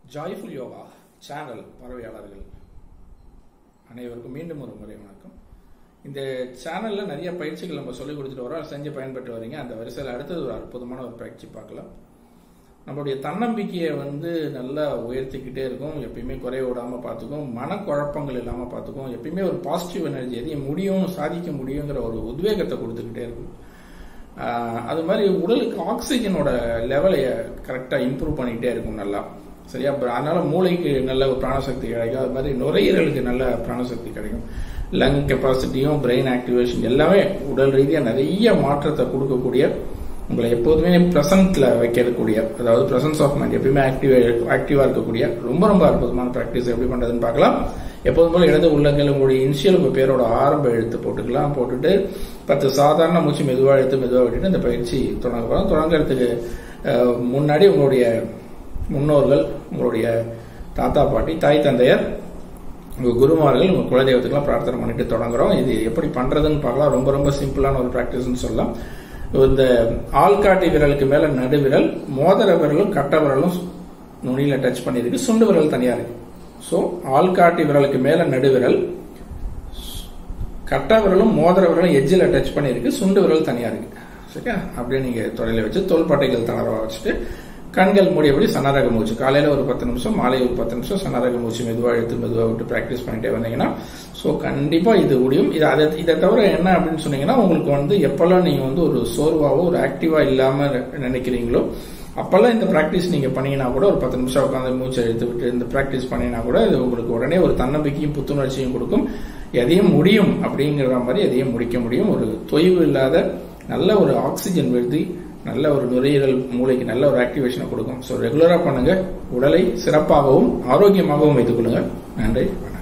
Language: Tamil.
ஜாய்ஃபுல் யோகா சேனல் பார்வையாளர்கள் அனைவருக்கும் மீண்டும் ஒரு முறை வணக்கம். இந்த சேனல்ல நிறைய பயிற்சிகள் நம்ம சொல்லிக் கொடுத்துட்டு வரோம், செஞ்சு பயன்பெற்று வரீங்க. அந்த வரிசையில் அடுத்தது ஒரு அற்புதமான ஒரு பயிற்சி பார்க்கலாம். நம்மளுடைய தன்னம்பிக்கையை நல்லா உயர்த்திக்கிட்டே இருக்கும், எப்பயுமே குறைய விடாம பார்த்துக்கும், மனக்குழப்பங்கள் இல்லாம பார்த்துக்கும், எப்பயுமே ஒரு பாசிட்டிவ் எனர்ஜி, எதையும் முடியும் சாதிக்க முடியுங்கிற ஒரு உத்வேகத்தை கொடுத்துக்கிட்டே இருக்கும். அது மாதிரி உடலுக்கு ஆக்சிஜனோட லெவலை கரெக்டா இம்ப்ரூவ் பண்ணிக்கிட்டே இருக்கும் நல்லா, சரியா? அதனால மூளைக்கு நல்ல ஒரு பிராணசக்தி கிடைக்கும், அது மாதிரி நுரையீரலுக்கு நல்ல பிராணசக்தி கிடைக்கும், லங் கெப்பாசிட்டியும் பிரெயின் ஆக்டிவேஷன் எல்லாமே உடல் ரீதியாக நிறைய மாற்றத்தை கொடுக்கக்கூடிய, உங்களை எப்போதுமே பிரசன்ட்ல வைக்கக்கூடிய, அதாவது பிரசன்ஸ் ஆஃப் மைண்ட் எப்பயுமே ஆக்டிவா இருக்கக்கூடிய ரொம்ப ரொம்ப அற்புதமான பிராக்டிஸ் எப்படி பண்றதுன்னு பார்க்கலாம். எப்போதும் போல இடது உள்ளங்கள் உங்களுடைய இனிஷியல் உங்க பேரோட ஆரம்ப எழுத்து போட்டுக்கலாம். போட்டுட்டு 10 சாதாரண மூச்சு மெதுவா எடுத்து மெதுவா விட்டுட்டு இந்த பயிற்சி தொடங்குறதுக்கு முன்னாடி உங்களுடைய முன்னோர்கள், உங்களுடைய தாத்தா பாட்டி, தாய் தந்தையர், உங்க குருமார்கள், உங்க குலதெய்வத்துக்கெல்லாம் பிரார்த்தனை பண்ணிட்டு தொடங்குறோம். இது எப்படி பண்றதுன்னு பார்க்கலாம். ரொம்ப ரொம்ப சிம்பிளான ஒரு பிராக்டிஸ்ன்னு சொல்லலாம். இந்த ஆள்காட்டி விரலுக்கு மேல நடுவிரல், மோதிர விரலும் கட்ட விரலும் நுனியில டச் பண்ணிருக்கு, சுண்டு விரல் தனியா இருக்கு. சோ ஆள்காட்டி விரலுக்கு மேல நடுவிரல், கட்ட விரலும் மோதிர விரலும் எஜ்ஜில டச் பண்ணிருக்கு, சுண்டு விரல் தனியா இருக்கு. சரியா? அப்படியே நீங்க தொடையில வச்சு தோள்பட்டைகள் தளர்வா வச்சுட்டு கண்கள் மூடியபடி சன்னரக மூச்சு காலையில ஒரு 10 நிமிஷம், மாலை ஒரு 10 நிமிஷம் சன்னரக மூச்சு மெதுவா எடுத்து மெதுவா விட்டு பிராக்டிஸ் பண்ணிட்டே வந்தீங்கன்னா கண்டிப்பா இது முடியும். இதை தவிர என்ன அப்படின்னு சொன்னீங்கன்னா, உங்களுக்கு எப்பெல்லாம் நீங்க ஒரு சோர்வாவோ ஒரு ஆக்டிவா இல்லாம நினைக்கிறீங்களோ அப்பெல்லாம் இந்த பிராக்டிஸ் நீங்க பண்ணீங்கன்னா கூட, ஒரு 10 நிமிஷம் உட்காந்து மூச்சை எடுத்து விட்டு இந்த பிராக்டிஸ் பண்ணீங்கன்னா கூட இது உங்களுக்கு உடனே ஒரு தன்னம்பிக்கையும் புத்துணர்ச்சியும் கொடுக்கும். எதையும் முடியும் அப்படிங்கிற மாதிரி எதையும் முடிக்க முடியும். ஒரு தொய்வு இல்லாத நல்ல ஒரு ஆக்சிஜன் விருத்தி, நல்ல ஒரு நுரையீரல் மூளைக்கு நல்ல ஒரு ஆக்டிவேஷனை கொடுக்கும். ஸோ ரெகுலரா பண்ணுங்க, உடலை சிறப்பாகவும் ஆரோக்கியமாகவும் வைத்துக் கொள்ளுங்க. நன்றி, வணக்கம்.